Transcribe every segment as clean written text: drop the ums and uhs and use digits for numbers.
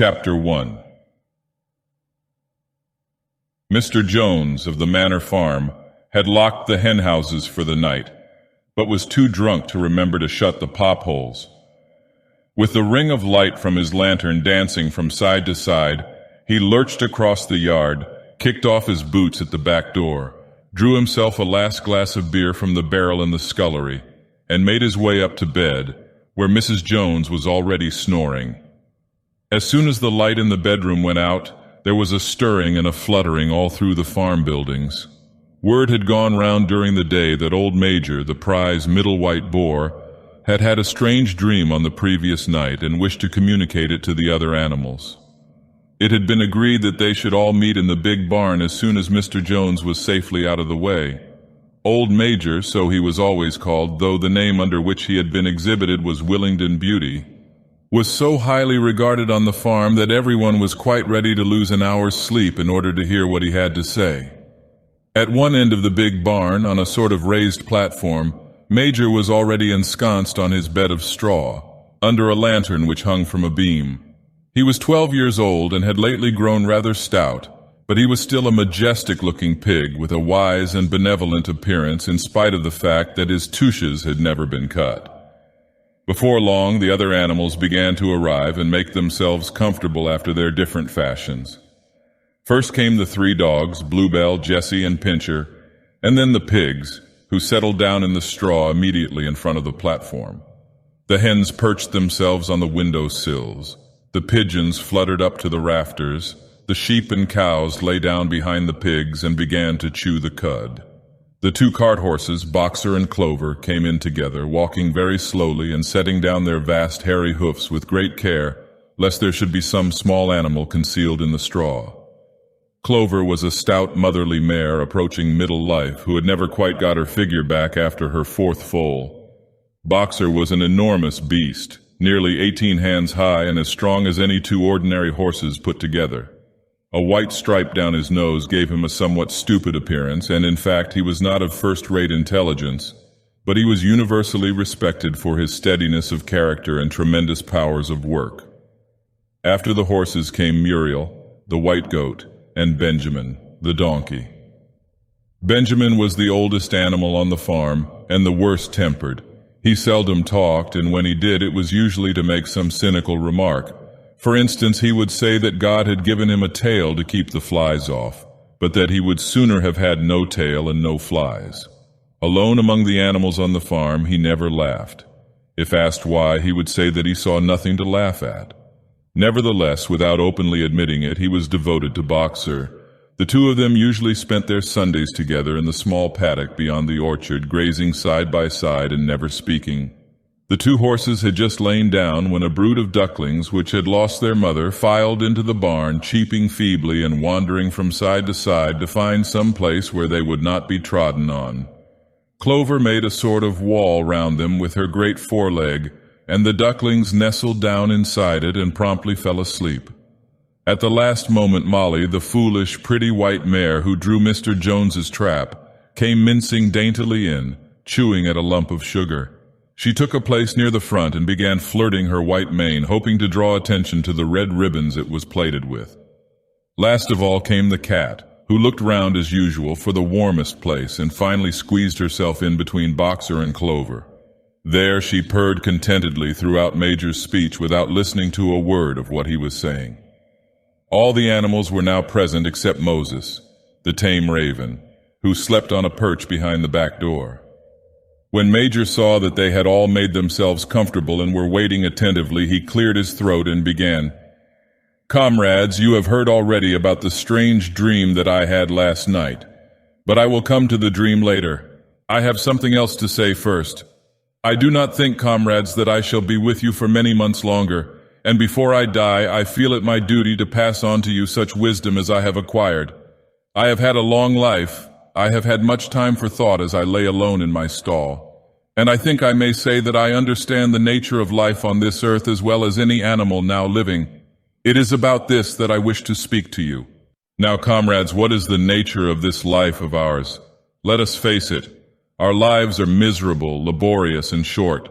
Chapter 1. Mr. Jones of the Manor Farm had locked the hen houses for the night, but was too drunk to remember to shut the pop holes. With the ring of light from his lantern dancing from side to side, he lurched across the yard, kicked off his boots at the back door, drew himself a last glass of beer from the barrel in the scullery, and made his way up to bed, where Mrs. Jones was already snoring. As soon as the light in the bedroom went out, there was a stirring and a fluttering all through the farm buildings. Word had gone round during the day that old Major, the prize middle white boar, had had a strange dream on the previous night and wished to communicate it to the other animals. It had been agreed that they should all meet in the big barn as soon as Mr. Jones was safely out of the way. Old Major, so he was always called, though the name under which he had been exhibited was Willingdon Beauty, was so highly regarded on the farm that everyone was quite ready to lose an hour's sleep in order to hear what he had to say. At one end of the big barn, on a sort of raised platform, Major was already ensconced on his bed of straw, under a lantern which hung from a beam. He was 12 years old and had lately grown rather stout, but he was still a majestic-looking pig with a wise and benevolent appearance in spite of the fact that his tuches had never been cut. Before long, the other animals began to arrive and make themselves comfortable after their different fashions. First came the 3 dogs, Bluebell, Jessie, and Pincher, and then the pigs, who settled down in the straw immediately in front of the platform. The hens perched themselves on the window sills. The pigeons fluttered up to the rafters. The sheep and cows lay down behind the pigs and began to chew the cud. The 2 cart horses, Boxer and Clover, came in together, walking very slowly and setting down their vast hairy hoofs with great care, lest there should be some small animal concealed in the straw. Clover was a stout motherly mare approaching middle life who had never quite got her figure back after her 4th foal. Boxer was an enormous beast, nearly 18 hands high and as strong as any 2 ordinary horses put together. A white stripe down his nose gave him a somewhat stupid appearance, and in fact he was not of first-rate intelligence, but he was universally respected for his steadiness of character and tremendous powers of work. After the horses came Muriel, the white goat, and Benjamin, the donkey. Benjamin was the oldest animal on the farm, and the worst-tempered. He seldom talked, and when he did, it was usually to make some cynical remark. For instance, he would say that God had given him a tail to keep the flies off, but that he would sooner have had no tail and no flies. Alone among the animals on the farm, he never laughed. If asked why, he would say that he saw nothing to laugh at. Nevertheless, without openly admitting it, he was devoted to Boxer. The 2 of them usually spent their Sundays together in the small paddock beyond the orchard, grazing side by side and never speaking. The 2 horses had just lain down when a brood of ducklings, which had lost their mother, filed into the barn, cheeping feebly and wandering from side to side to find some place where they would not be trodden on. Clover made a sort of wall round them with her great foreleg, and the ducklings nestled down inside it and promptly fell asleep. At the last moment, Molly, the foolish, pretty white mare who drew Mr. Jones's trap, came mincing daintily in, chewing at a lump of sugar. She took a place near the front and began flirting her white mane, hoping to draw attention to the red ribbons it was plaited with. Last of all came the cat, who looked round as usual for the warmest place and finally squeezed herself in between Boxer and Clover. There she purred contentedly throughout Major's speech without listening to a word of what he was saying. All the animals were now present except Moses, the tame raven, who slept on a perch behind the back door. When Major saw that they had all made themselves comfortable and were waiting attentively, he cleared his throat and began, "Comrades, you have heard already about the strange dream that I had last night, but I will come to the dream later. I have something else to say first. I do not think, comrades, that I shall be with you for many months longer, and before I die, I feel it my duty to pass on to you such wisdom as I have acquired. I have had a long life. I have had much time for thought as I lay alone in my stall, and I think I may say that I understand the nature of life on this earth as well as any animal now living. It is about this that I wish to speak to you. Now, comrades, what is the nature of this life of ours? Let us face it. Our lives are miserable, laborious, and short.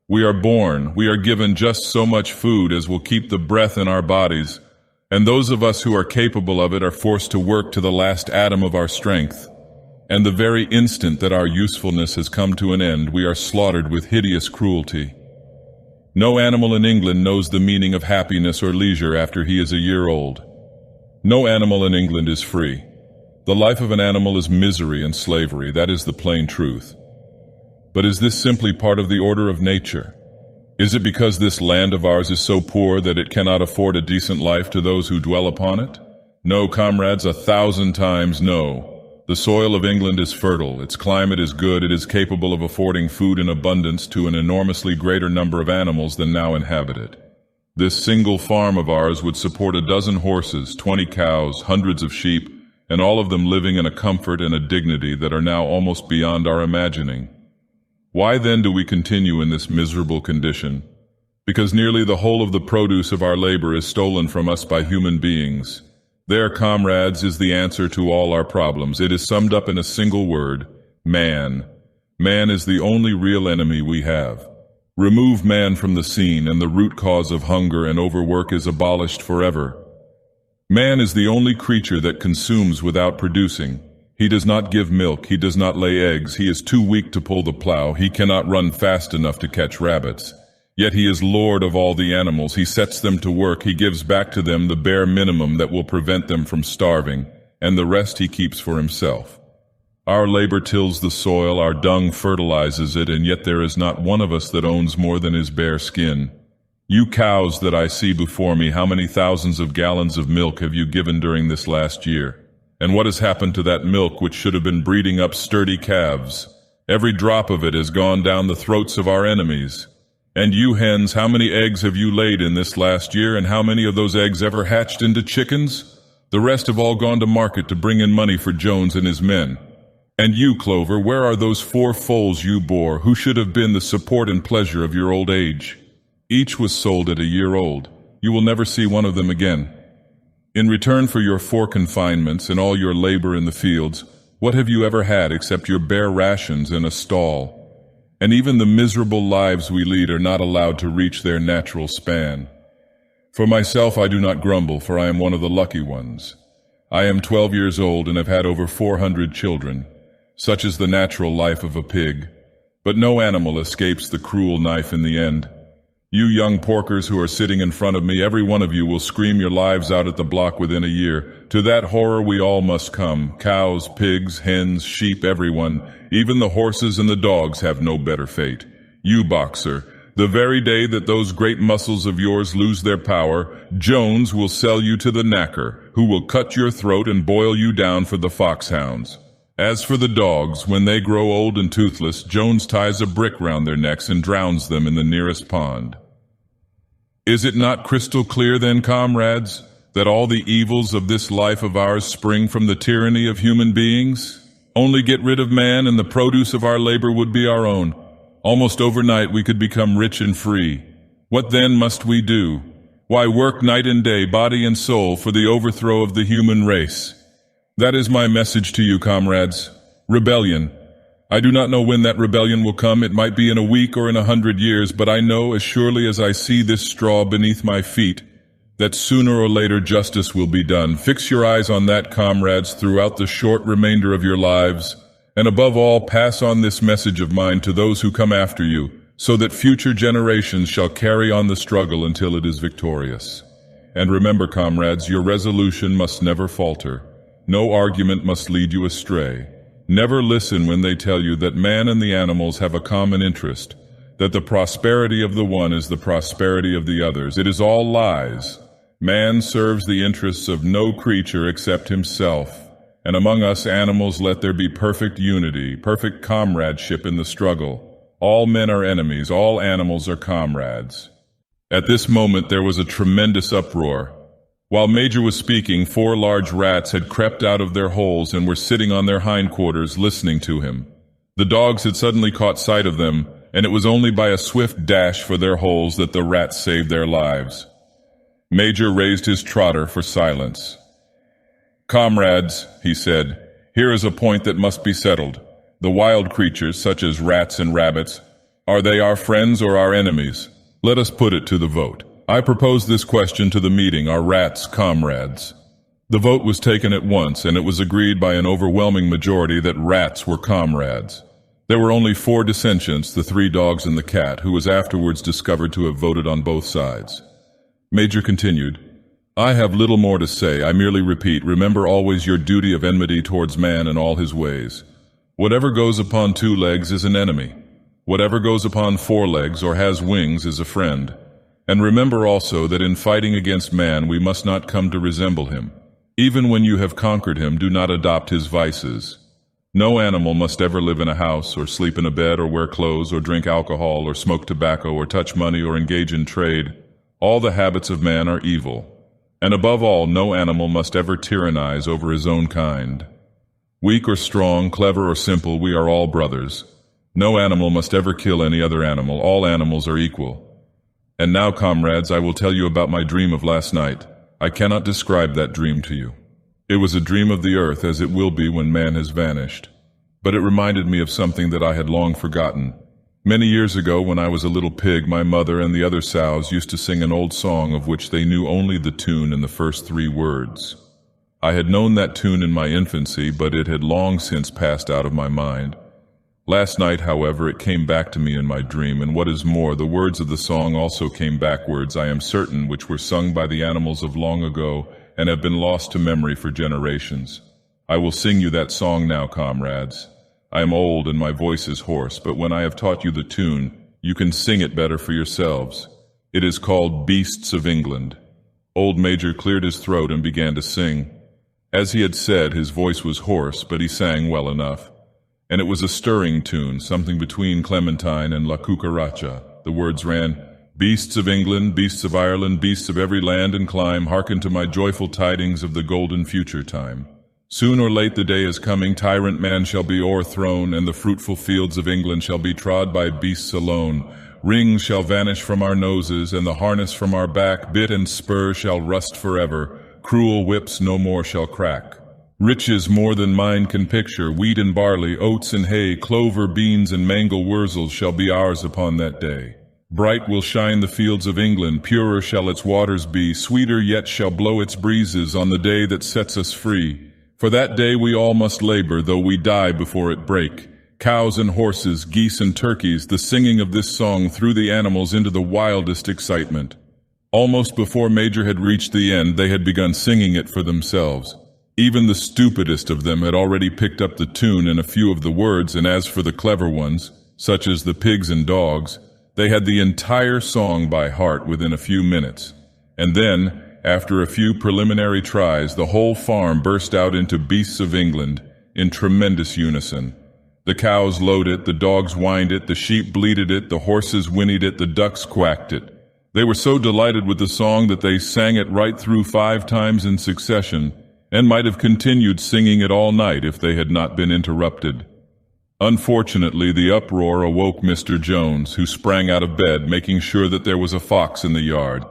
We are born, we are given just so much food as will keep the breath in our bodies, and those of us who are capable of it are forced to work to the last atom of our strength. And the very instant that our usefulness has come to an end, we are slaughtered with hideous cruelty. No animal in England knows the meaning of happiness or leisure after he is a year old. No animal in England is free. The life of an animal is misery and slavery, that is the plain truth. But is this simply part of the order of nature? Is it because this land of ours is so poor that it cannot afford a decent life to those who dwell upon it? No, comrades, 1,000 times no. The soil of England is fertile, its climate is good, it is capable of affording food in abundance to an enormously greater number of animals than now inhabit it. This single farm of ours would support 12 horses, 20 cows, hundreds of sheep, and all of them living in a comfort and a dignity that are now almost beyond our imagining. Why then do we continue in this miserable condition? Because nearly the whole of the produce of our labor is stolen from us by human beings. There, comrades, is the answer to all our problems. It is summed up in a single word: man. Man is the only real enemy we have. Remove man from the scene, and the root cause of hunger and overwork is abolished forever. Man is the only creature that consumes without producing. He does not give milk, he does not lay eggs, he is too weak to pull the plow, he cannot run fast enough to catch rabbits. Yet he is lord of all the animals, he sets them to work, he gives back to them the bare minimum that will prevent them from starving, and the rest he keeps for himself. Our labor tills the soil, our dung fertilizes it, and yet there is not one of us that owns more than his bare skin. You cows that I see before me, how many thousands of gallons of milk have you given during this last year? And what has happened to that milk which should have been breeding up sturdy calves? Every drop of it has gone down the throats of our enemies. And you hens, how many eggs have you laid in this last year, and how many of those eggs ever hatched into chickens? The rest have all gone to market to bring in money for Jones and his men. And you, Clover, where are those 4 foals you bore, who should have been the support and pleasure of your old age? Each was sold at a year old. You will never see one of them again. In return for your 4 confinements and all your labor in the fields, what have you ever had except your bare rations and a stall? And even the miserable lives we lead are not allowed to reach their natural span. For myself, I do not grumble, for I am one of the lucky ones. I am 12 years old and have had over 400 children. Such is the natural life of a pig. But no animal escapes the cruel knife in the end. You young porkers who are sitting in front of me, every one of you will scream your lives out at the block within a year. To that horror we all must come. Cows, pigs, hens, sheep, everyone. Even the horses and the dogs have no better fate. You, boxer, the very day that those great muscles of yours lose their power, Jones will sell you to the knacker, who will cut your throat and boil you down for the foxhounds. As for the dogs, when they grow old and toothless, Jones ties a brick round their necks and drowns them in the nearest pond. Is it not crystal clear then, comrades, that all the evils of this life of ours spring from the tyranny of human beings? Only get rid of man and the produce of our labor would be our own. Almost overnight we could become rich and free. What then must we do? Why, work night and day, body and soul, for the overthrow of the human race. That is my message to you, comrades. Rebellion. I do not know when that rebellion will come. It might be in a week or in 100 years, but I know as surely as I see this straw beneath my feet that sooner or later justice will be done. Fix your eyes on that, comrades, throughout the short remainder of your lives, and above all, pass on this message of mine to those who come after you, so that future generations shall carry on the struggle until it is victorious. And remember, comrades, your resolution must never falter. No argument must lead you astray. Never listen when they tell you that man and the animals have a common interest, that the prosperity of the one is the prosperity of the others. It is all lies. Man serves the interests of no creature except himself, and among us animals let there be perfect unity, perfect comradeship in the struggle. All men are enemies, all animals are comrades. At this moment there was a tremendous uproar. While Major was speaking, 4 large rats had crept out of their holes and were sitting on their hindquarters listening to him. The dogs had suddenly caught sight of them, and it was only by a swift dash for their holes that the rats saved their lives. Major raised his trotter for silence. "Comrades," he said, "here is a point that must be settled. The wild creatures, such as rats and rabbits, Are they our friends or our enemies? Let us put it to the vote. I propose this question to the meeting, are rats comrades? The vote was taken at once, and it was agreed by an overwhelming majority that rats were comrades. There were only 4 dissentients, the 3 dogs and the cat, who was afterwards discovered to have voted on both sides. Major continued, I have little more to say. I merely repeat, remember always your duty of enmity towards man and all his ways. Whatever goes upon 2 legs is an enemy. Whatever goes upon 4 legs or has wings is a friend. And remember also that in fighting against man we must not come to resemble him. Even when you have conquered him, do not adopt his vices. No animal must ever live in a house, or sleep in a bed, or wear clothes, or drink alcohol, or smoke tobacco, or touch money, or engage in trade. All the habits of man are evil. And above all, no animal must ever tyrannize over his own kind. Weak or strong, clever or simple, we are all brothers. No animal must ever kill any other animal. All animals are equal. And now, comrades, I will tell you about my dream of last night. I cannot describe that dream to you. It was a dream of the earth, as it will be when man has vanished. But it reminded me of something that I had long forgotten. Many years ago, when I was a little pig, my mother and the other sows used to sing an old song of which they knew only the tune and the first 3 words. I had known that tune in my infancy, but it had long since passed out of my mind. Last night, however, it came back to me in my dream, and what is more, the words of the song also came backwards, I am certain, which were sung by the animals of long ago and have been lost to memory for generations. I will sing you that song now, comrades. I am old and my voice is hoarse, but when I have taught you the tune, you can sing it better for yourselves. It is called Beasts of England. Old Major cleared his throat and began to sing. As he had said, his voice was hoarse, but he sang well enough. And it was a stirring tune, something between Clementine and La Cucaracha. The words ran, Beasts of England, beasts of Ireland, beasts of every land and clime, hearken to my joyful tidings of the golden future time. Soon or late the day is coming, tyrant man shall be o'erthrown, and the fruitful fields of England shall be trod by beasts alone. Rings shall vanish from our noses, and the harness from our back, bit and spur shall rust forever, cruel whips no more shall crack. Riches more than mind can picture, wheat and barley, oats and hay, clover, beans, and mangel wurzels shall be ours upon that day. Bright will shine the fields of England, purer shall its waters be, sweeter yet shall blow its breezes on the day that sets us free. For that day we all must labor, though we die before it break. Cows and horses, geese and turkeys, the singing of this song threw the animals into the wildest excitement. Almost before Major had reached the end, they had begun singing it for themselves. Even the stupidest of them had already picked up the tune and a few of the words, and as for the clever ones, such as the pigs and dogs, they had the entire song by heart within a few minutes. And then, after a few preliminary tries, the whole farm burst out into Beasts of England in tremendous unison. The cows lowed it, the dogs whined it, the sheep bleated it, the horses whinnied it, the ducks quacked it. They were so delighted with the song that they sang it right through 5 times in succession, and might have continued singing it all night if they had not been interrupted. Unfortunately, the uproar awoke Mr. Jones, who sprang out of bed, making sure that there was a fox in the yard.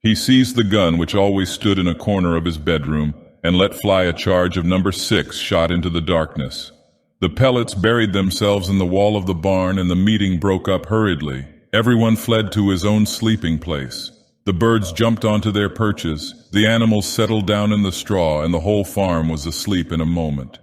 He seized the gun which always stood in a corner of his bedroom and let fly a charge of number 6 shot into the darkness. The pellets buried themselves in the wall of the barn and the meeting broke up hurriedly. Everyone fled to his own sleeping place. The birds jumped onto their perches, the animals settled down in the straw, and the whole farm was asleep in a moment.